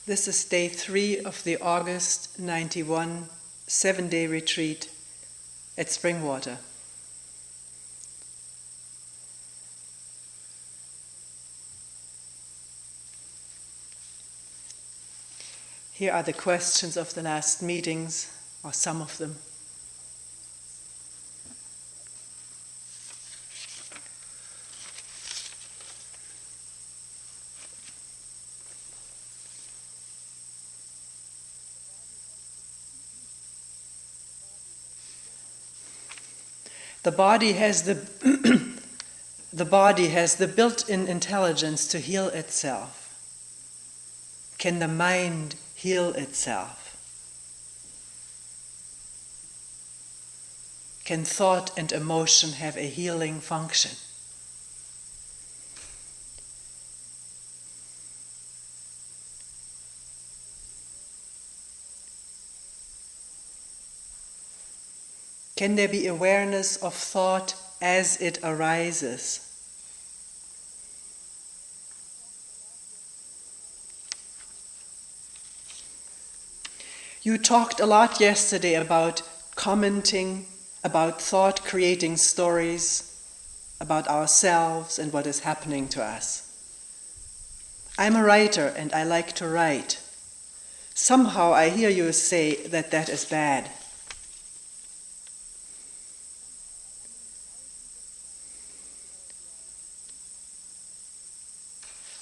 This is day 3 of the August 91 7-day retreat at Springwater. Here are the questions of the last meetings, or some of them. The body has the built-in intelligence to heal itself. Can the mind heal itself? Can thought and emotion have a healing function? Can there be awareness of thought as it arises? You talked a lot yesterday about commenting, about thought creating stories, about ourselves and what is happening to us. I'm a writer and I like to write. Somehow I hear you say that that is bad.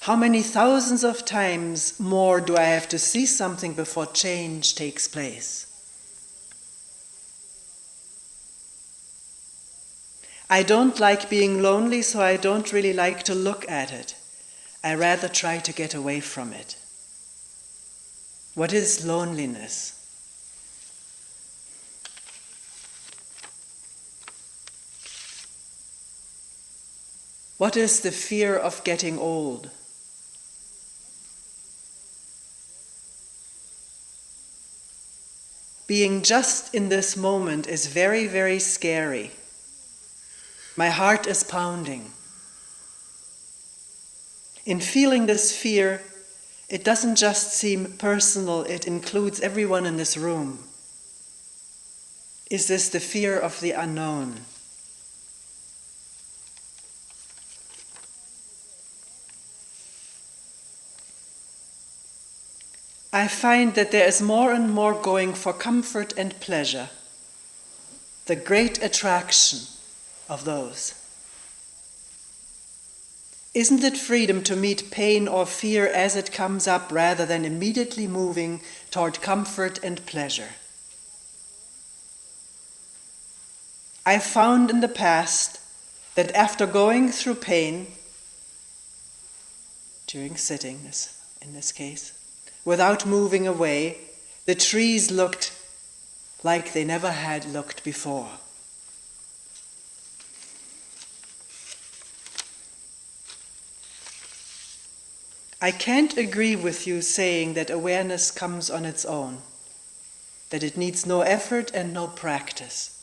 How many thousands of times more do I have to see something before change takes place? I don't like being lonely, so I don't really like to look at it. I rather try to get away from it. What is loneliness? What is the fear of getting old? Being just in this moment is very, very scary. My heart is pounding. In feeling this fear, it doesn't just seem personal, it includes everyone in this room. Is this the fear of the unknown? I find that there is more and more going for comfort and pleasure, the great attraction of those. Isn't it freedom to meet pain or fear as it comes up rather than immediately moving toward comfort and pleasure? I found in the past that after going through pain, during sitting in this case, without moving away, the trees looked like they never had looked before. I can't agree with you saying that awareness comes on its own, that it needs no effort and no practice.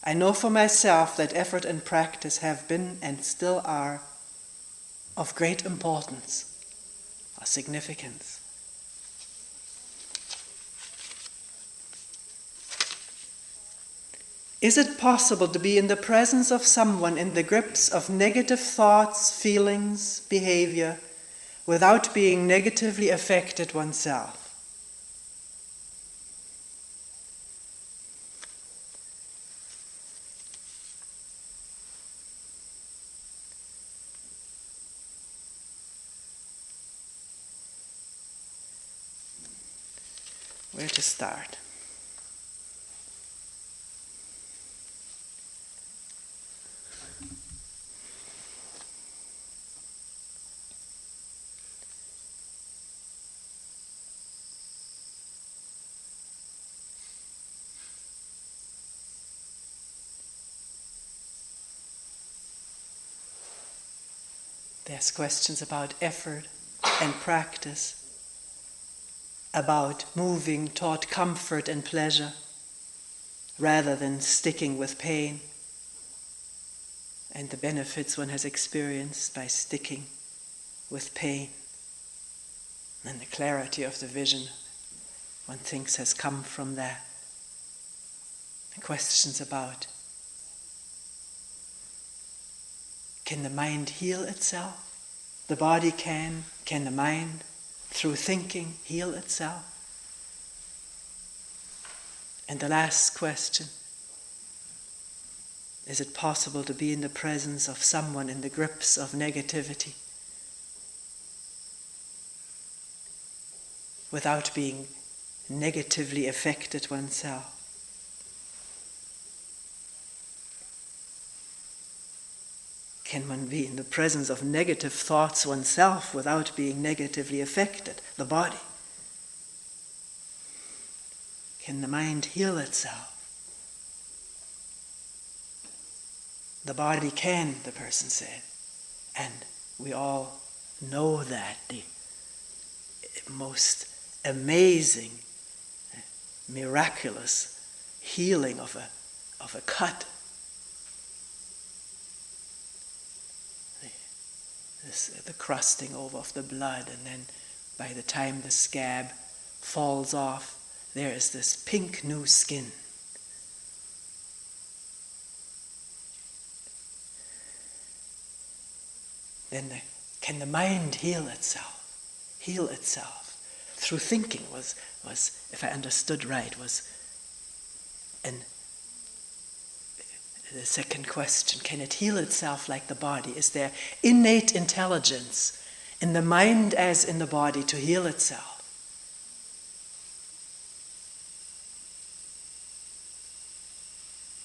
I know for myself that effort and practice have been and still are of great importance or significance. Is it possible to be in the presence of someone in the grips of negative thoughts, feelings, behavior, without being negatively affected oneself? Where to start? There's questions about effort and practice, about moving toward comfort and pleasure, rather than sticking with pain, and the benefits one has experienced by sticking with pain. And the clarity of the vision one thinks has come from that. The questions about, can the mind heal itself? The body can the mind, through thinking, heal itself? And the last question, is it possible to be in the presence of someone in the grips of negativity without being negatively affected oneself? Can one be in the presence of negative thoughts oneself without being negatively affected? The body. Can the mind heal itself? The body can, the person said. And we all know that. The most amazing, miraculous healing of a cut. The crusting over of the blood, and then by the time the scab falls off, there is this pink new skin. Then can the mind heal itself? Heal itself through thinking was, if I understood right, was the second question. Can it heal itself like the body? Is there innate intelligence in the mind as in the body to heal itself?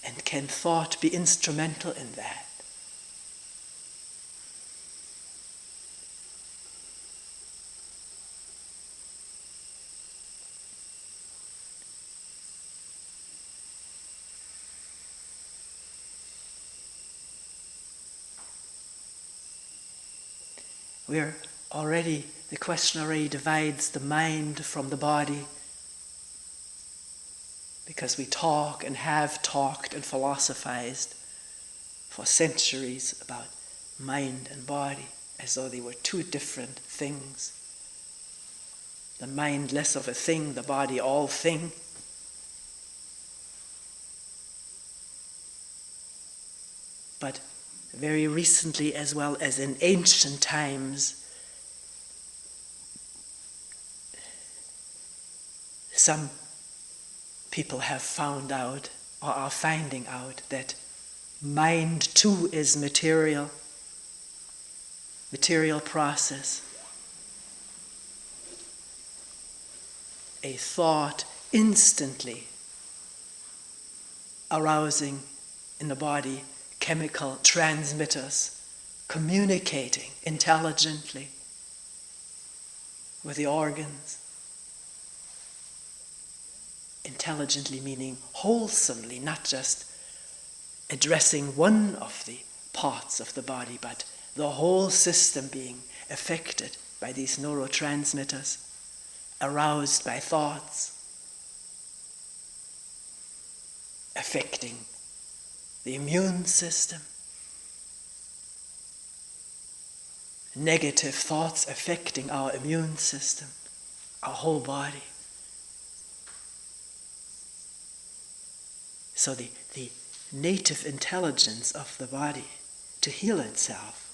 And can thought be instrumental in that? The question already divides the mind from the body, because we talk and have talked and philosophized for centuries about mind and body as though they were two different things. The mind less of a thing, the body all thing. But very recently, as well as in ancient times, some people have found out, or are finding out, that mind too is material process. A thought instantly arousing in the body chemical transmitters, communicating intelligently with the organs. Intelligently meaning wholesomely, not just addressing one of the parts of the body, but the whole system being affected by these neurotransmitters, aroused by thoughts, affecting the immune system. Negative thoughts affecting our immune system, our whole body. So the native intelligence of the body to heal itself.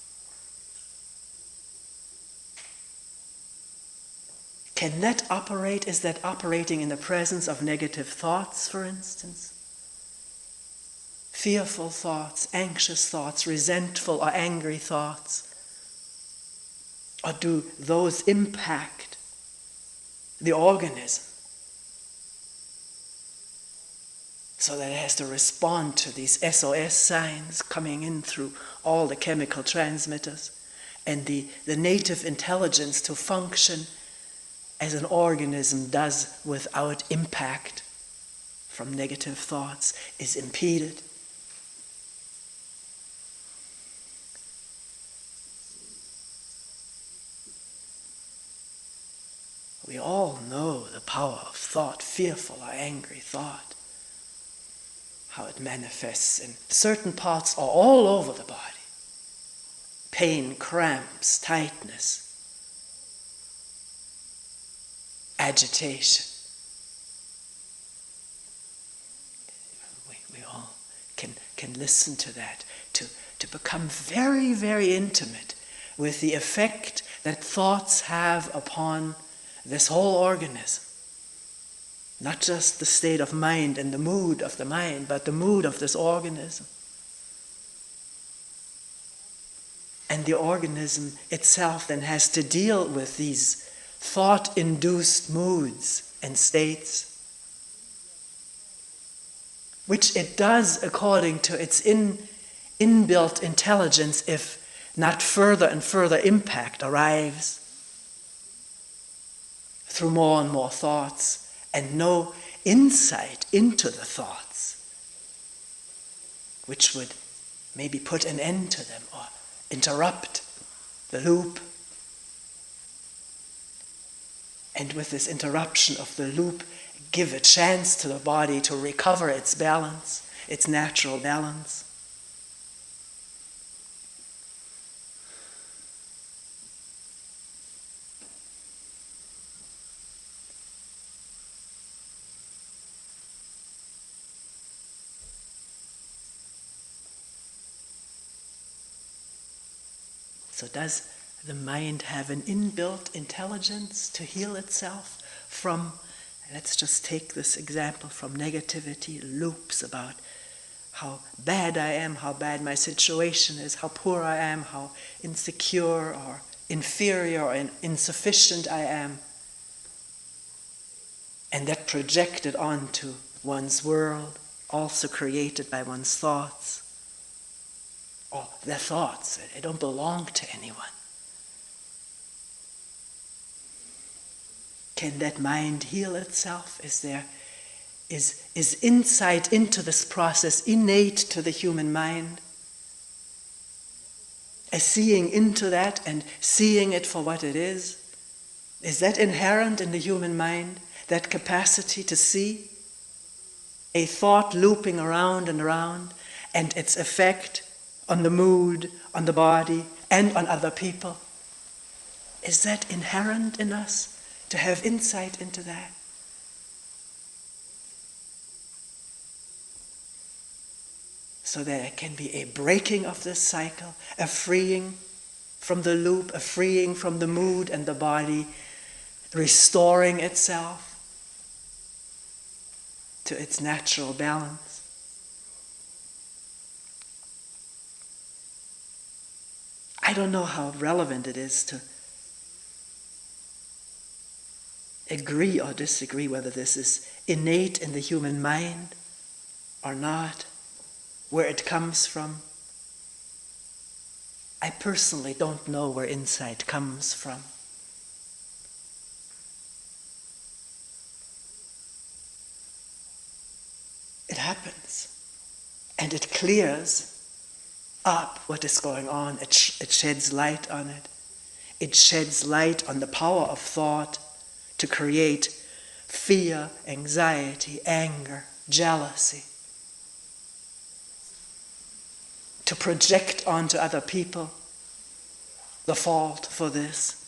Can that operate? Is that operating in the presence of negative thoughts, for instance? Fearful thoughts, anxious thoughts, resentful or angry thoughts? Or do those impact the organism so that it has to respond to these SOS signs coming in through all the chemical transmitters, and the native intelligence to function as an organism does without impact from negative thoughts is impeded? We all know the power of thought, fearful or angry thought, how it manifests in certain parts or all over the body. Pain, cramps, tightness. agitation. We all can listen to that, to become very, very intimate with the effect that thoughts have upon this whole organism. Not just the state of mind and the mood of the mind, but the mood of this organism. And the organism itself then has to deal with these thought-induced moods and states, which it does according to its inbuilt intelligence, if not further and further impact arrives through more and more thoughts and no insight into the thoughts, which would maybe put an end to them or interrupt the loop. And with this interruption of the loop, give a chance to the body to recover its balance, its natural balance. So does the mind have an inbuilt intelligence to heal itself from, let's just take this example, from negativity, loops about how bad I am, how bad my situation is, how poor I am, how insecure or inferior or insufficient I am, and that projected onto one's world, also created by one's thoughts. Or their thoughts, they don't belong to anyone. Can that mind heal itself? Is insight into this process innate to the human mind? A seeing into that and seeing it for what it is? Is that inherent in the human mind? That capacity to see a thought looping around and around and its effect on the mood, on the body, and on other people? Is that inherent in us, to have insight into that? So there can be a breaking of this cycle, a freeing from the loop, a freeing from the mood and the body, restoring itself to its natural balance. I don't know how relevant it is to agree or disagree whether this is innate in the human mind or not, where it comes from. I personally don't know where insight comes from. It happens, and it clears up what is going on. It sheds light on it. It sheds light on the power of thought to create fear, anxiety, anger, jealousy, to project onto other people the fault for this,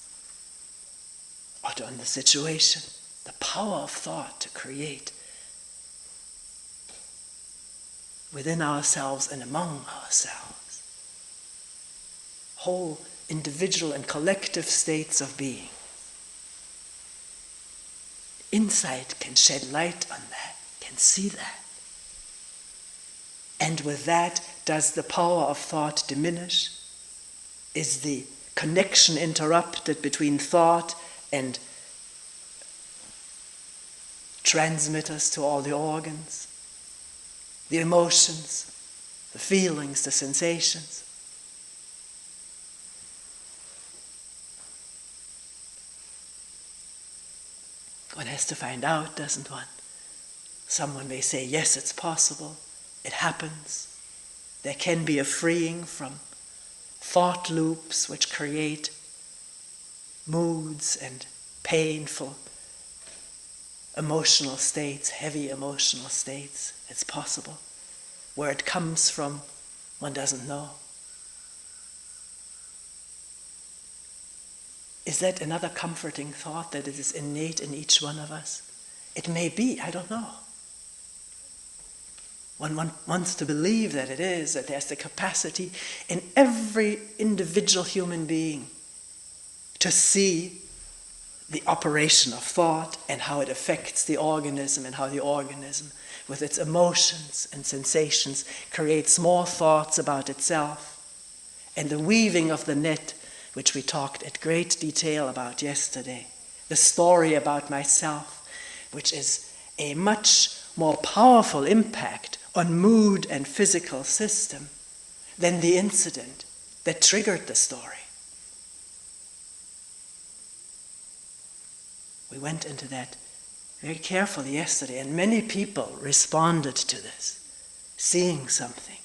or on the situation. The power of thought to create within ourselves and among ourselves whole individual and collective states of being. Insight can shed light on that, can see that. And with that, does the power of thought diminish? Is the connection interrupted between thought and transmitters to all the organs, the emotions, the feelings, the sensations? One has to find out, doesn't one? Someone may say, yes, it's possible. It happens. There can be a freeing from thought loops which create moods and painful emotional states, heavy emotional states. It's possible. Where it comes from, one doesn't know. Is that another comforting thought, that it is innate in each one of us? It may be, I don't know. One wants to believe that it is, that there's the capacity in every individual human being to see the operation of thought and how it affects the organism, and how the organism, with its emotions and sensations, creates more thoughts about itself. And the weaving of the net, which we talked at great detail about yesterday, the story about myself, which is a much more powerful impact on mood and physical system than the incident that triggered the story. We went into that very carefully yesterday, and many people responded to this, seeing something.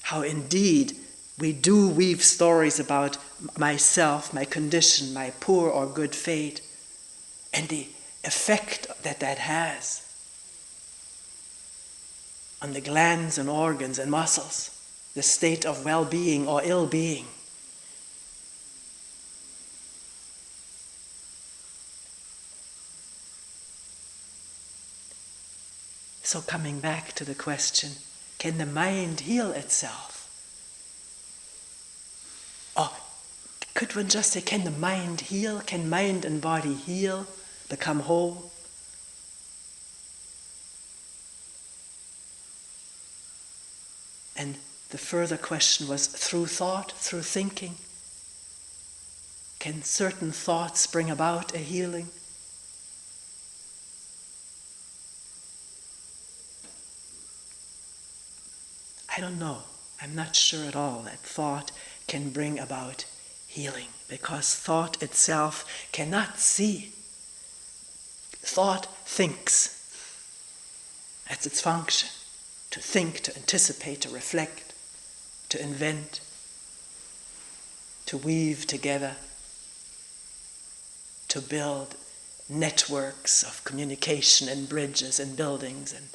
How indeed we do weave stories about myself, my condition, my poor or good fate, and the effect that that has on the glands and organs and muscles, the state of well-being or ill-being. So coming back to the question, can the mind heal itself? Or could one just say, can the mind heal? Can mind and body heal, become whole? And the further question was, through thought, through thinking, can certain thoughts bring about a healing? I don't know. I'm not sure at all that thought can bring about healing, because thought itself cannot see. Thought thinks. That's its function. To think, to anticipate, to reflect, to invent, to weave together, to build networks of communication and bridges and buildings and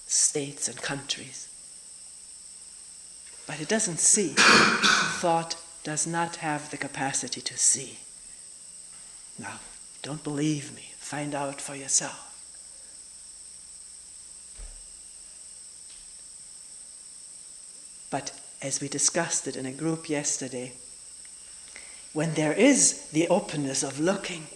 states and countries. But it doesn't see. Thought does not have the capacity to see. Now, don't believe me. Find out for yourself. But as we discussed it in a group yesterday, when there is the openness of looking,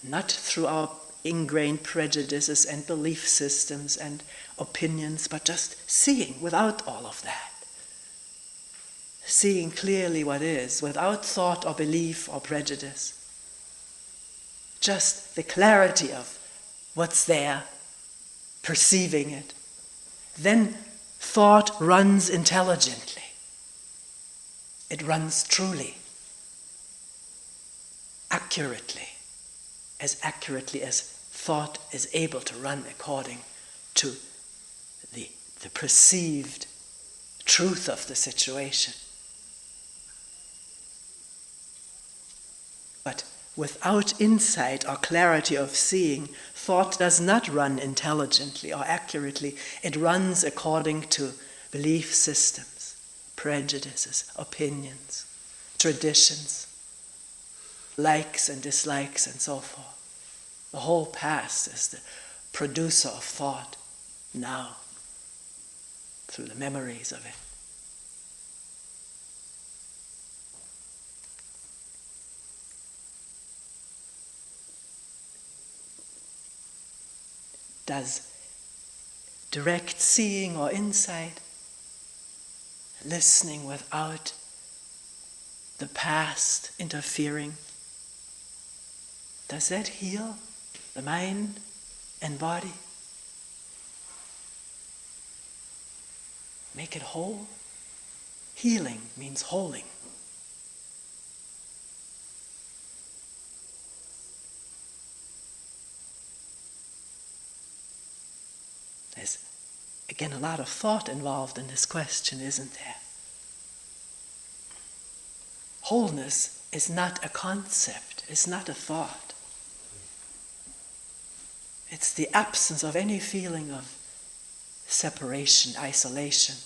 not through our ingrained prejudices and belief systems and opinions, but just seeing without all of that, seeing clearly what is, without thought or belief or prejudice, just the clarity of what's there, perceiving it, then thought runs intelligently. It runs truly, accurately as thought is able to run according to the perceived truth of the situation. But without insight or clarity of seeing, thought does not run intelligently or accurately. It runs according to belief systems, prejudices, opinions, traditions, likes and dislikes, and so forth. The whole past is the producer of thought now, through the memories of it. Does direct seeing or insight, listening without the past interfering, does that heal the mind and body? Make it whole? Healing means holding. There's, again, a lot of thought involved in this question, isn't there? Wholeness is not a concept, it's not a thought. It's the absence of any feeling of separation, isolation,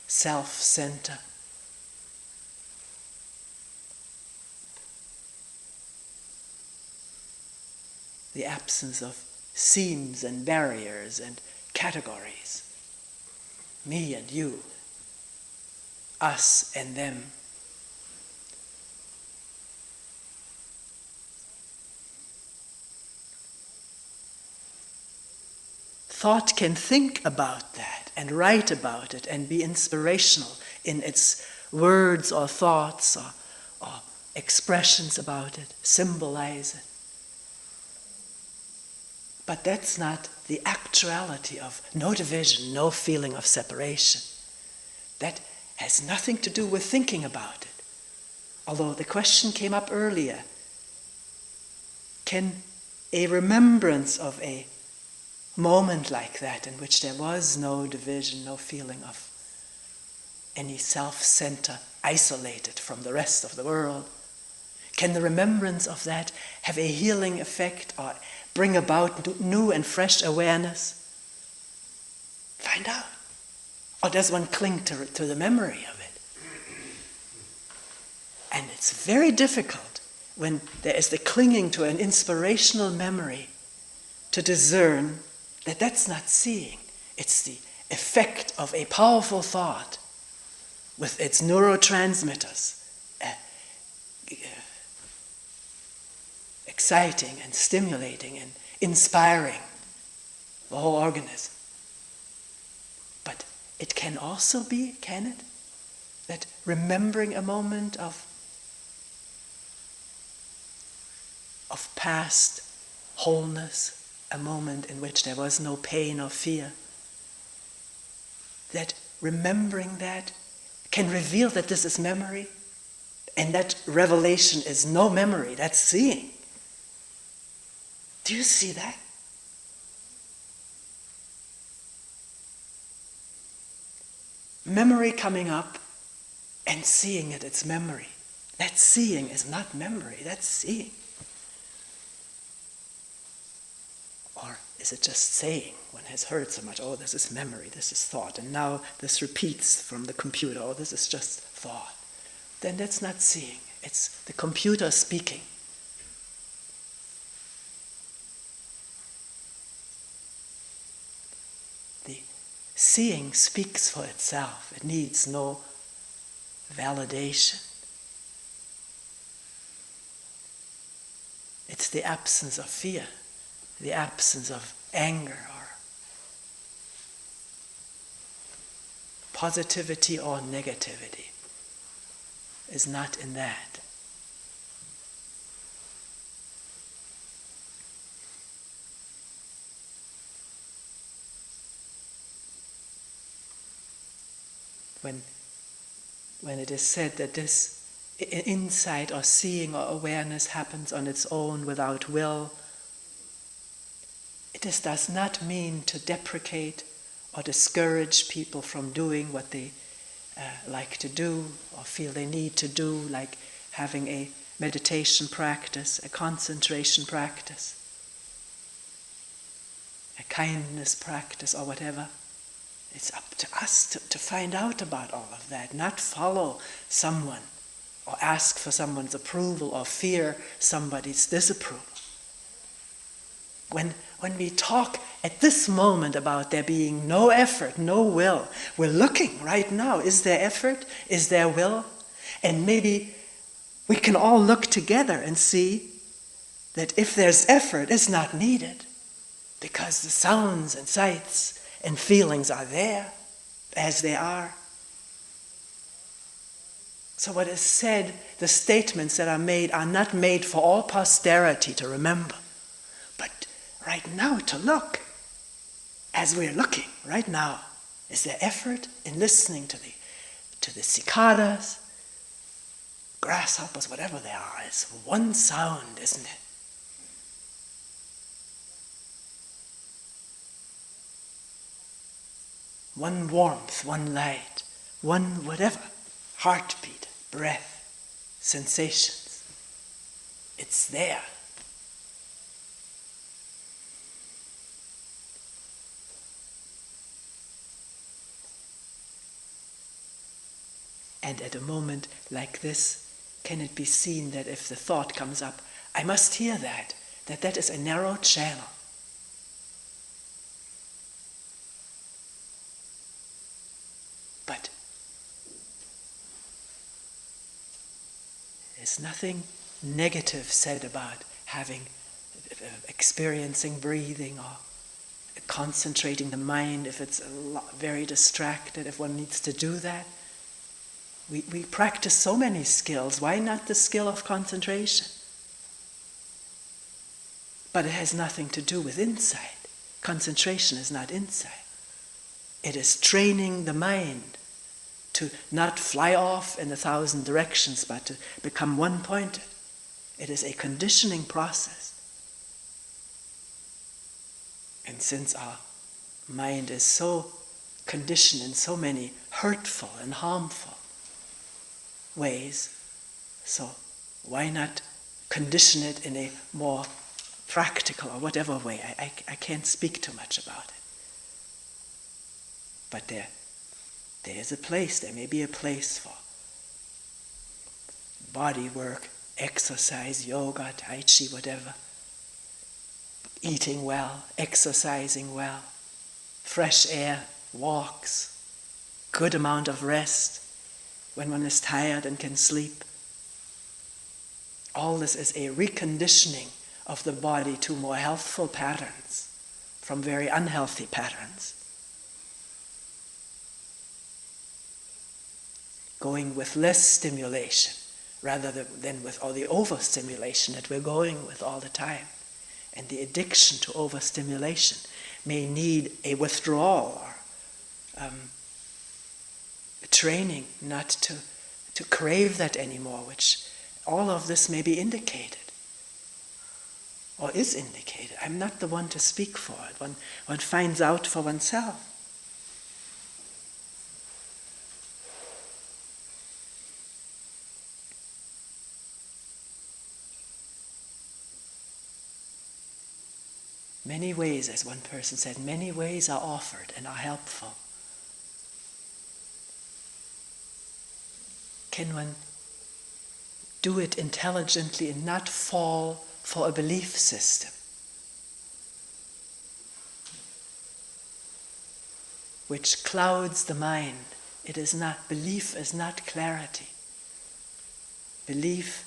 self-center. the absence of seams and barriers and categories. Me and you, us and them. Thought can think about that and write about it and be inspirational in its words or thoughts or expressions about it, symbolize it. But that's not the actuality of no division, no feeling of separation. That has nothing to do with thinking about it. Although the question came up earlier, can a remembrance of a moment like that in which there was no division, no feeling of any self-center isolated from the rest of the world, can the remembrance of that have a healing effect or bring about new and fresh awareness? Find out. Or does one cling to the memory of it? And it's very difficult when there is the clinging to an inspirational memory to discern that that's not seeing. It's the effect of a powerful thought with its neurotransmitters, exciting and stimulating and inspiring the whole organism. But it can also be, can it, that remembering a moment of past wholeness, a moment in which there was no pain or fear, that remembering that can reveal that this is memory, and that revelation is no memory, that's seeing. Do you see that? Memory coming up and seeing it, it's memory. That seeing is not memory, that's seeing. Or is it just saying? One has heard so much, oh, this is memory, this is thought, and now this repeats from the computer, oh, this is just thought. Then that's not seeing, it's the computer speaking. The seeing speaks for itself, it needs no validation. It's the absence of fear, the absence of anger or positivity or negativity is not in that. When it is said that this insight or seeing or awareness happens on its own without will, this does not mean to deprecate or discourage people from doing what they like to do or feel they need to do, like having a meditation practice, a concentration practice, a kindness practice or whatever. It's up to us to find out about all of that, not follow someone or ask for someone's approval or fear somebody's disapproval. When we talk at this moment about there being no effort, no will, we're looking right now. Is there effort? Is there will? And maybe we can all look together and see that if there's effort, it's not needed because the sounds and sights and feelings are there as they are. So what is said, the statements that are made are not made for all posterity to remember, but right now to look, as we're looking right now. Is there effort in listening to the cicadas, grasshoppers, whatever they are? It's one sound, isn't it? One warmth, one light, one whatever, heartbeat, breath, sensations. It's there. And at a moment like this, can it be seen that if the thought comes up, I must hear that. that is a narrow channel. But there's nothing negative said about experiencing breathing or concentrating the mind if it's very distracted, if one needs to do that. We practice so many skills. Why not the skill of concentration? But it has nothing to do with insight. Concentration is not insight. It is training the mind to not fly off in 1,000 directions, but to become one-pointed. It is a conditioning process. And since our mind is so conditioned in so many hurtful and harmful ways, so why not condition it in a more practical or whatever way? I can't speak too much about it. But there is a place, there may be a place for body work, exercise, yoga, tai chi, whatever. Eating well, exercising well, fresh air, walks, good amount of rest when one is tired and can sleep. All this is a reconditioning of the body to more healthful patterns from very unhealthy patterns. Going with less stimulation rather than with all the overstimulation that we're going with all the time. And the addiction to overstimulation may need a withdrawal or a training not to crave that anymore, which all of this may be indicated or is indicated. I'm not the one to speak for it. One finds out for oneself. Many ways, as one person said, many ways are offered and are helpful. Can one do it intelligently and not fall for a belief system which clouds the mind? It is not, belief is not clarity. Belief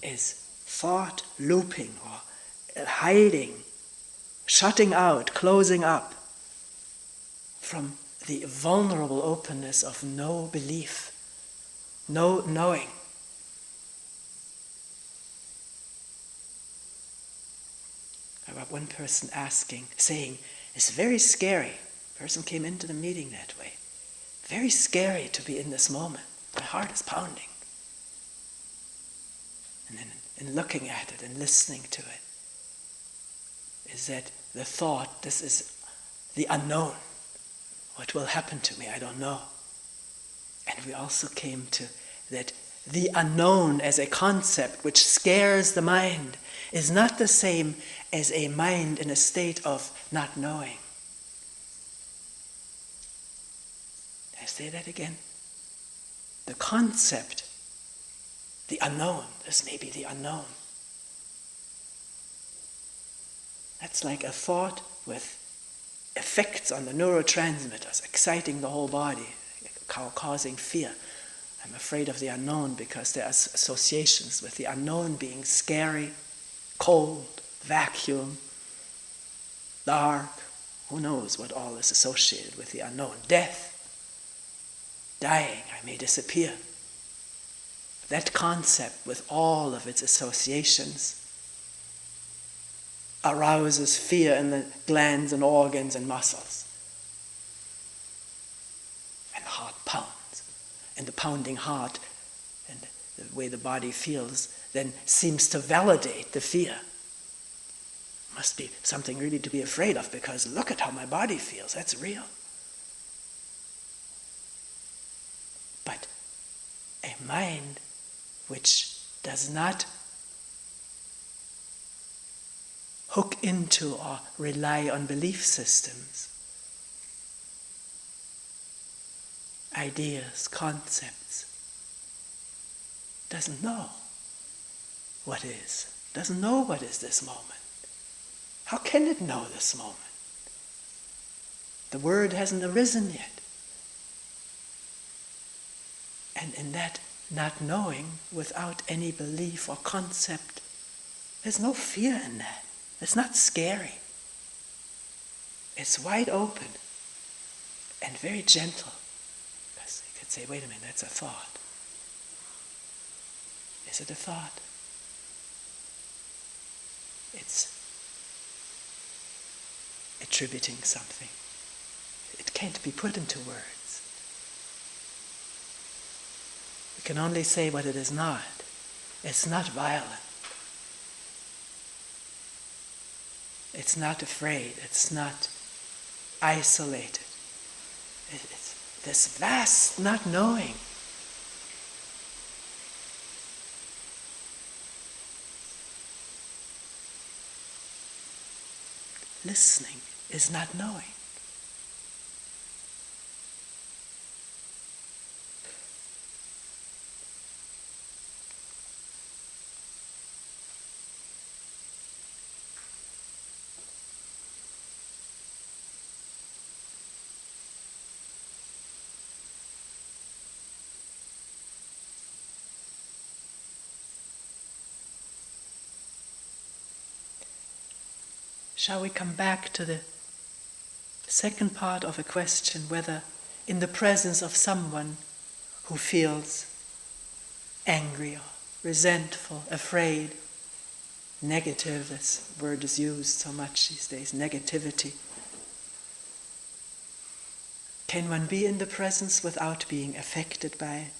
is thought looping or hiding, shutting out, closing up from the vulnerable openness of no belief, no knowing. I got one person saying, it's very scary. A person came into the meeting that way. Very scary to be in this moment. My heart is pounding. And then in looking at it and listening to it, is that the thought, this is the unknown. What will happen to me? I don't know. And we also came to that the unknown as a concept which scares the mind is not the same as a mind in a state of not knowing. Did I say that again? The concept, the unknown, this may be the unknown. That's like a thought with effects on the neurotransmitters, exciting the whole body, causing fear. I'm afraid of the unknown because there are associations with the unknown being scary, cold, vacuum, dark. Who knows what all is associated with the unknown? Death, dying, I may disappear. That concept with all of its associations arouses fear in the glands and organs and muscles. And the heart pounds. And the pounding heart and the way the body feels then seems to validate the fear. Must be something really to be afraid of because look at how my body feels. That's real. But a mind which does not hook into or rely on belief systems, ideas, concepts, doesn't know what is. doesn't know what is this moment. How can it know this moment? The word hasn't arisen yet. And in that not knowing, without any belief or concept, there's no fear in that. It's not scary. It's wide open and very gentle. Because you could say, wait a minute, that's a thought. Is it a thought? It's attributing something. It can't be put into words. We can only say what it is not. It's not violent. It's not afraid. It's not isolated. It's this vast not knowing. Listening is not knowing. Shall we come back to the second part of a question, whether in the presence of someone who feels angry or resentful, afraid, negative, this word is used so much these days, negativity, can one be in the presence without being affected by it?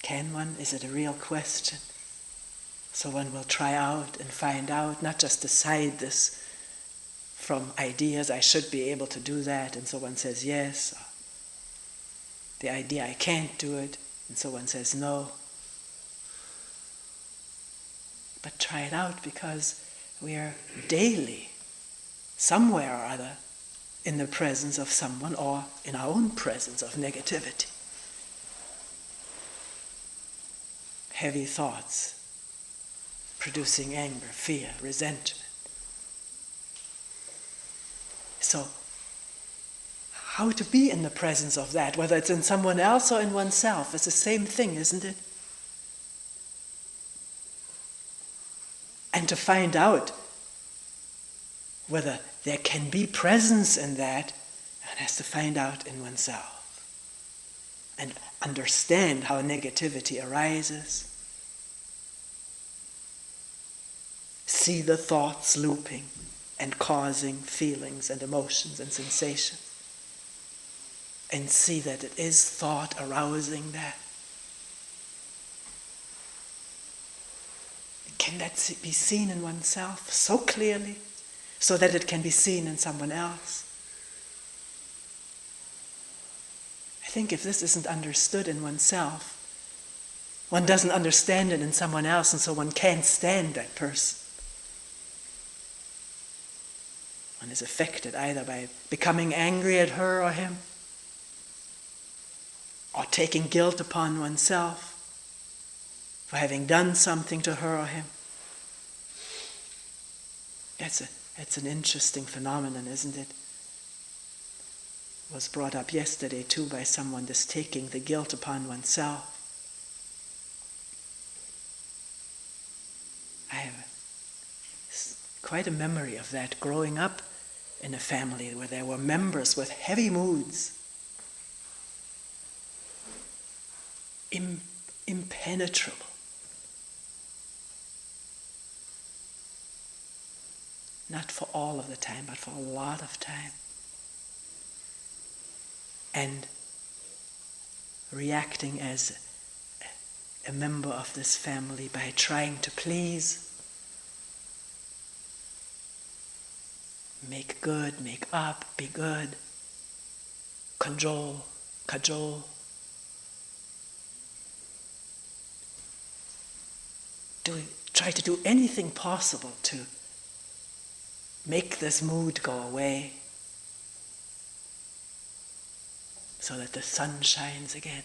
Can one? Is it a real question? So one will try out and find out, not just decide this from ideas, I should be able to do that, and so one says yes. Or the idea, I can't do it, and so one says no. But try it out, because we are daily, somewhere or other, in the presence of someone or in our own presence of negativity. Heavy thoughts, producing anger, fear, resentment. So, how to be in the presence of that, whether it's in someone else or in oneself, it's the same thing, isn't it? And to find out whether there can be presence in that, one has to find out in oneself. And understand how negativity arises. See the thoughts looping and causing feelings and emotions and sensations. And see that it is thought arousing that. Can that be seen in oneself so clearly, so that it can be seen in someone else? I think if this isn't understood in oneself, one doesn't understand it in someone else, and so one can't stand that person. One is affected either by becoming angry at her or him, or taking guilt upon oneself for having done something to her or him. That's an interesting phenomenon, isn't it? Was brought up yesterday too by someone, this taking the guilt upon oneself. I have quite a memory of that growing up in a family where there were members with heavy moods, impenetrable. Not for all of the time, but for a lot of time. And reacting as a member of this family by trying to please, make good, make up, be good, cajole. Try to do anything possible to make this mood go away. so that the sun shines again.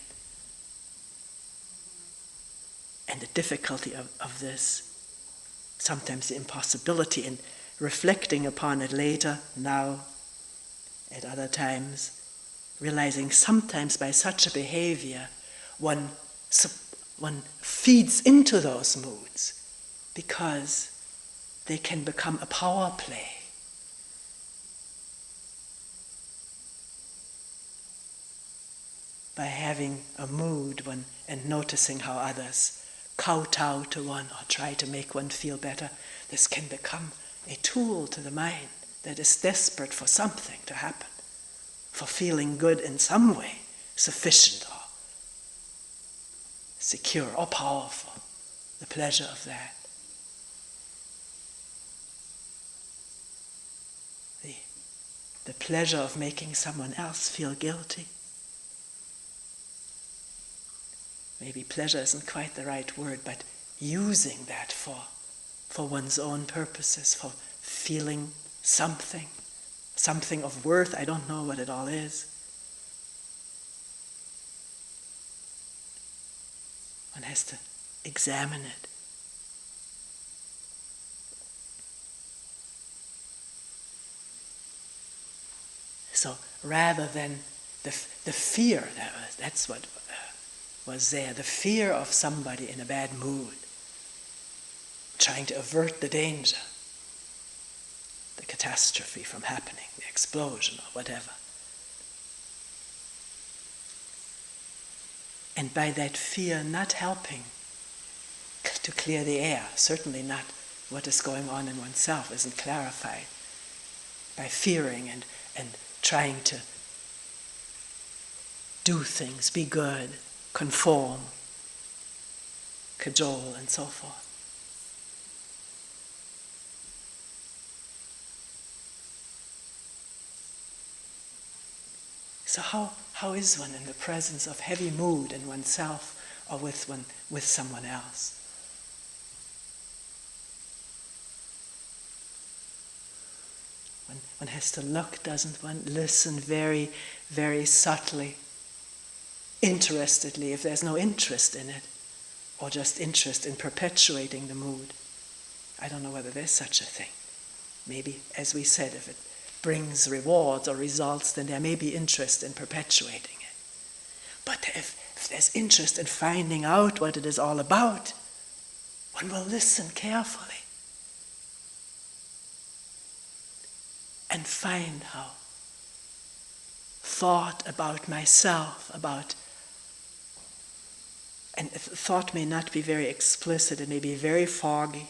And the difficulty of this, sometimes the impossibility in reflecting upon it later, now, at other times, realizing sometimes by such a behavior one feeds into those moods because they can become a power play. By having a mood and noticing how others kowtow to one or try to make one feel better, this can become a tool to the mind that is desperate for something to happen, for feeling good in some way, sufficient or secure or powerful, the pleasure of that. The pleasure of making someone else feel guilty. Maybe pleasure isn't quite the right word, but using that for one's own purposes, for feeling something of worth. I don't know what it all is. One has to examine it. So rather than the fear, that's what was there, the fear of somebody in a bad mood, trying to avert the danger, the catastrophe from happening, the explosion or whatever. And by that fear not helping to clear the air, certainly not what is going on in oneself isn't clarified, by fearing and trying to do things, be good, conform, cajole, and so forth. So how is one in the presence of heavy mood in oneself or with someone else? One has to look, doesn't one? Listen very, very subtly, interestedly, if there's no interest in it, or just interest in perpetuating the mood. I don't know whether there's such a thing. Maybe, as we said, if it brings rewards or results, then there may be interest in perpetuating it. But if there's interest in finding out what it is all about, one will listen carefully and find how thought about myself, and thought may not be very explicit, it may be very foggy,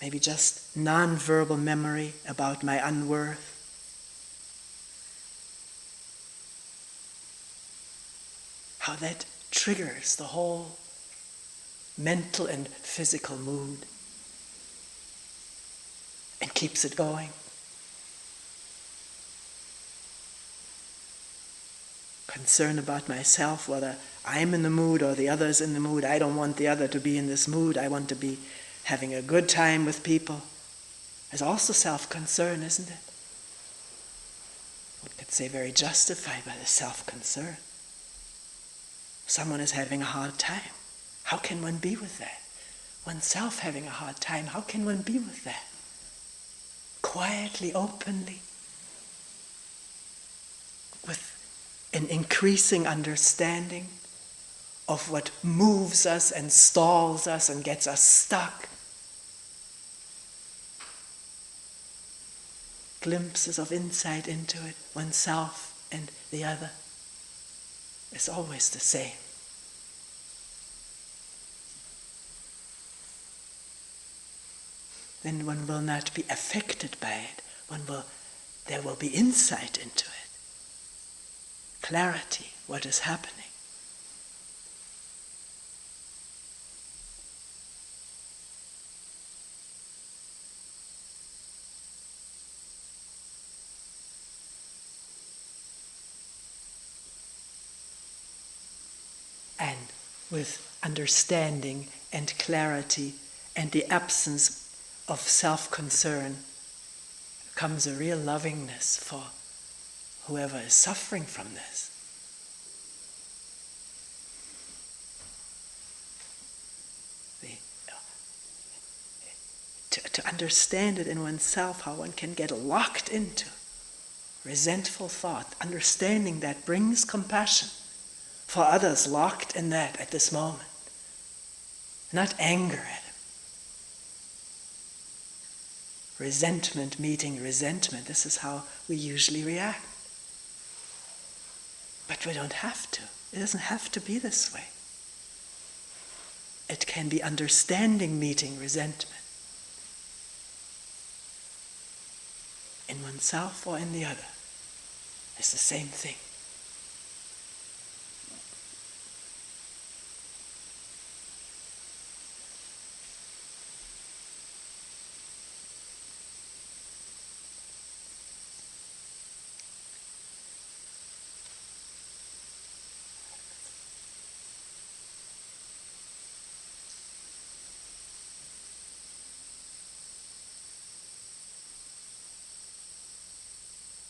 maybe just non-verbal memory about my unworth. How that triggers the whole mental and physical mood and keeps it going. Concern about myself, whether I'm in the mood or the other's in the mood. I don't want the other to be in this mood. I want to be having a good time with people. There's also self-concern, isn't it? One could say very justified by the self-concern. Someone is having a hard time. How can one be with that? Oneself having a hard time, how can one be with that? Quietly, openly, with an increasing understanding of what moves us and stalls us and gets us stuck. Glimpses of insight into it, oneself and the other, is always the same. Then one will not be affected by it. There will be insight into it. Clarity, what is happening. And with understanding and clarity and the absence of self-concern comes a real lovingness for whoever is suffering from this. To understand it in oneself, how one can get locked into resentful thought, understanding that brings compassion for others locked in that at this moment. Not anger at him. Resentment meeting resentment, this is how we usually react. But we don't have to. It doesn't have to be this way. It can be understanding meeting resentment. In oneself or in the other. It's the same thing.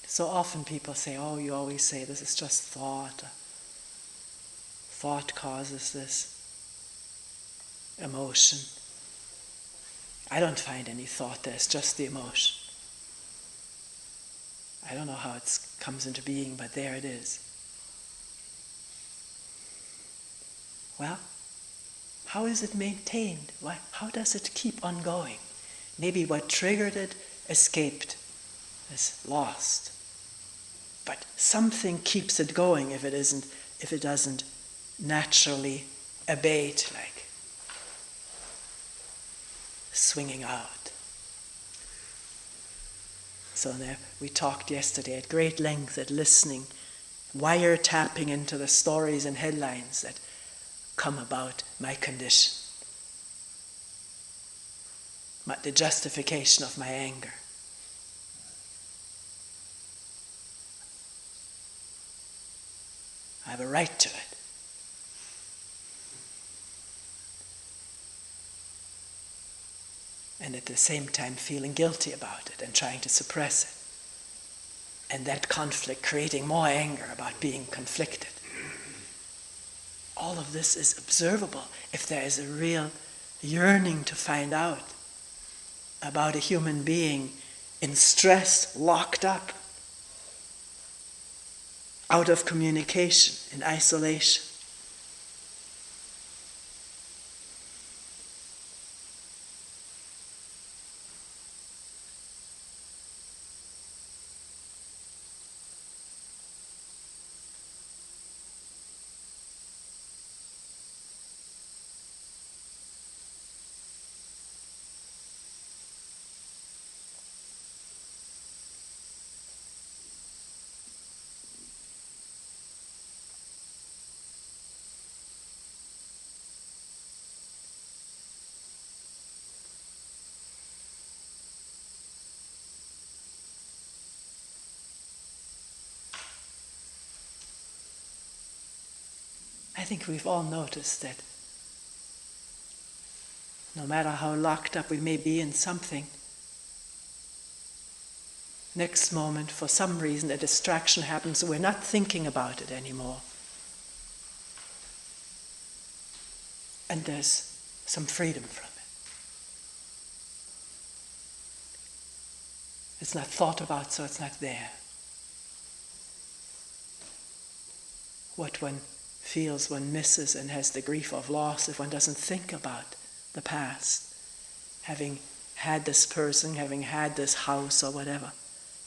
So often people say, oh, you always say this is just thought. Thought causes this emotion. I don't find any thought there, it's just the emotion. I don't know how it comes into being, but there it is. Well, how is it maintained? How does it keep on going? Maybe what triggered it escaped, is lost. But something keeps it going if it doesn't naturally abate, like swinging out. So there, we talked yesterday at great length at listening, wiretapping into the stories and headlines that come about my condition, the justification of my anger. I have a right to it. And at the same time feeling guilty about it and trying to suppress it. And that conflict creating more anger about being conflicted. All of this is observable if there is a real yearning to find out about a human being in stress, locked up, out of communication, in isolation. I think we've all noticed that no matter how locked up we may be in something, next moment, for some reason, a distraction happens, so we're not thinking about it anymore. And there's some freedom from it. It's not thought about, so it's not there. What one feels one misses and has the grief of loss if one doesn't think about the past, having had this person, having had this house or whatever.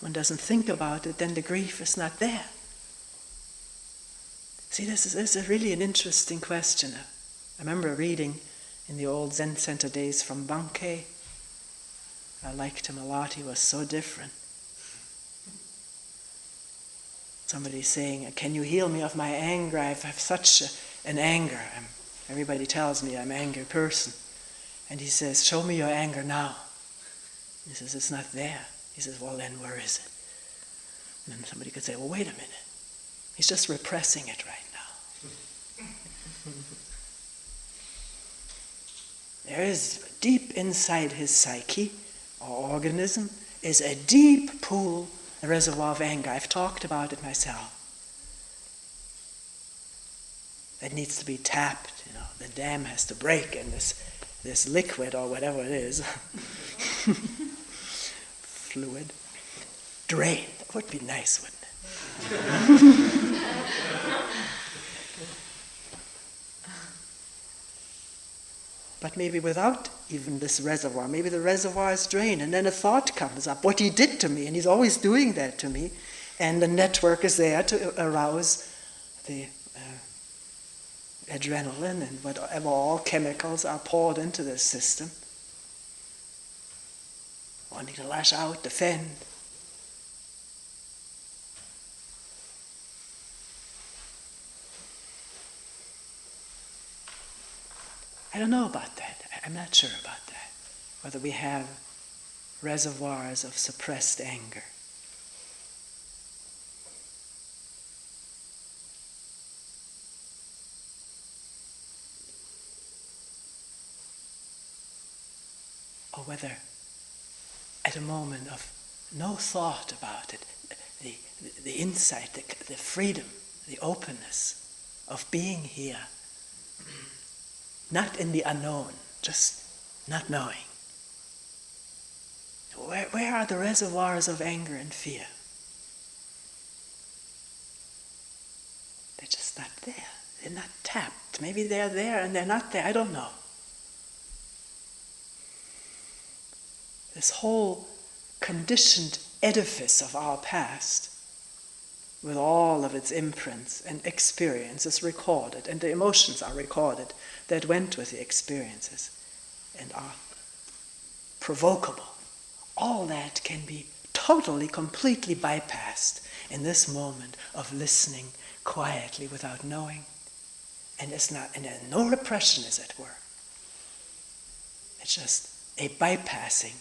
One doesn't think about it, then the grief is not there. See, this is really an interesting question. I remember reading in the old Zen Center days from Bankei. I liked him a lot, he was so different. Somebody saying, can you heal me of my anger? I have such an anger. Everybody tells me I'm an angry person. And he says, show me your anger now. He says, it's not there. He says, well then where is it? And then somebody could say, well wait a minute. He's just repressing it right now. There is, deep inside his psyche, or organism, is a deep pool the reservoir of anger. I've talked about it myself. It needs to be tapped, the dam has to break and this liquid or whatever it is, fluid, drain. That would be nice, wouldn't it? But maybe without even this reservoir, maybe the reservoir is drained, and then a thought comes up, what he did to me, and he's always doing that to me, and the network is there to arouse the adrenaline and whatever all chemicals are poured into this system, wanting to lash out, defend. I don't know about that. I'm not sure about that. Whether we have reservoirs of suppressed anger. Or whether at a moment of no thought about it, the insight, the freedom, the openness of being here, not in the unknown, just not knowing. Where are the reservoirs of anger and fear? They're just not there. They're not tapped. Maybe they're there and they're not there. I don't know. This whole conditioned edifice of our past, with all of its imprints and experiences recorded, and the emotions are recorded that went with the experiences and are provocable. All that can be totally, completely bypassed in this moment of listening quietly without knowing. And there's no repression, as it were. It's just a bypassing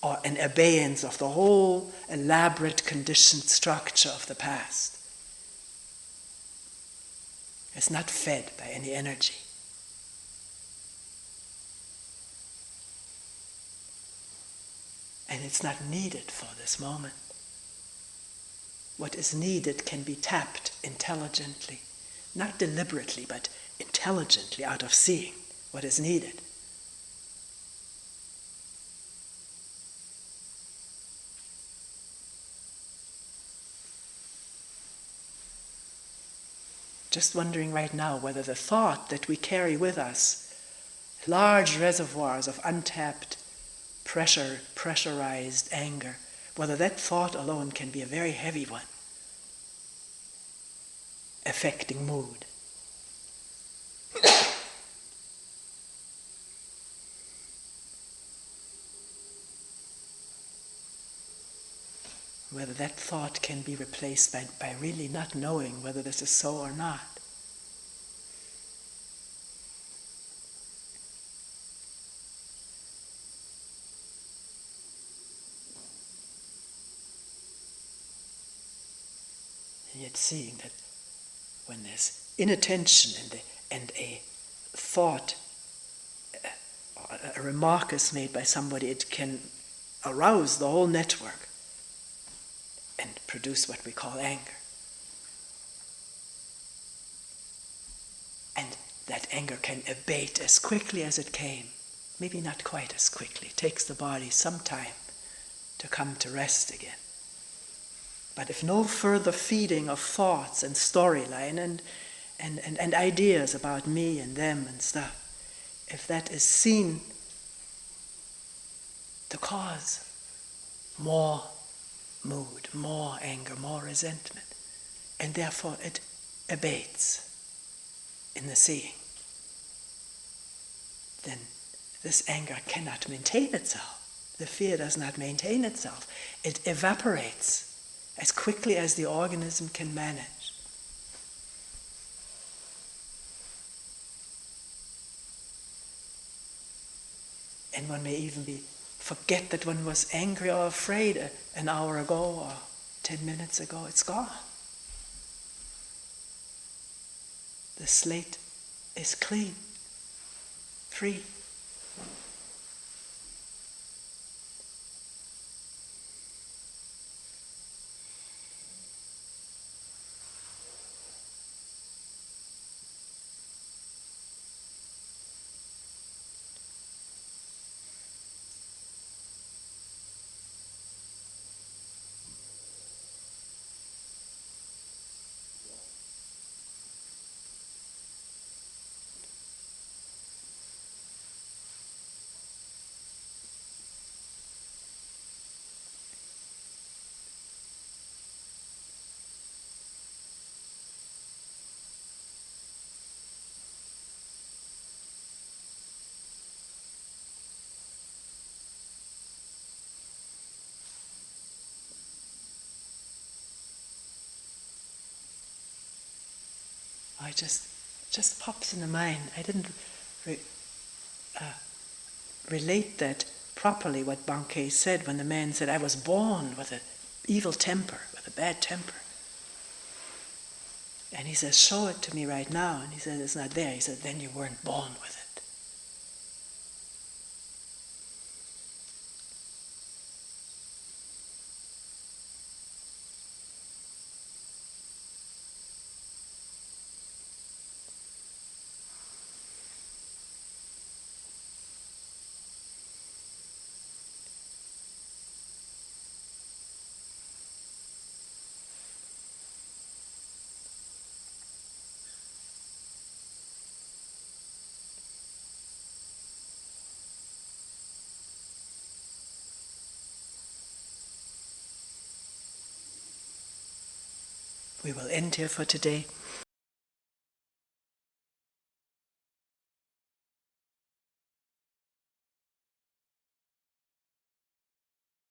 or an abeyance of the whole elaborate conditioned structure of the past. It's not fed by any energy. And it's not needed for this moment. What is needed can be tapped intelligently, not deliberately, but intelligently out of seeing what is needed. Just wondering right now whether the thought that we carry with us, large reservoirs of untapped, pressurized anger, whether that thought alone can be a very heavy one, affecting mood. Whether that thought can be replaced by really not knowing whether this is so or not. And yet seeing that when there's inattention and a thought, a remark is made by somebody, it can arouse the whole network and produce what we call anger. And that anger can abate as quickly as it came. Maybe not quite as quickly. It takes the body some time to come to rest again. But if no further feeding of thoughts and storyline and ideas about me and them and stuff, if that is seen to cause more mood, more anger, more resentment, and therefore it abates in the seeing, then this anger cannot maintain itself. The fear does not maintain itself. It evaporates as quickly as the organism can manage. And one may even forget that one was angry or afraid an hour ago or 10 minutes ago. It's gone. The slate is clean, free. Oh, it just pops in the mind. I didn't relate that properly, what Bankei said when the man said, I was born with an evil temper, with a bad temper. And he says, show it to me right now. And he said, it's not there. He said, then you weren't born with it. We will end here for today.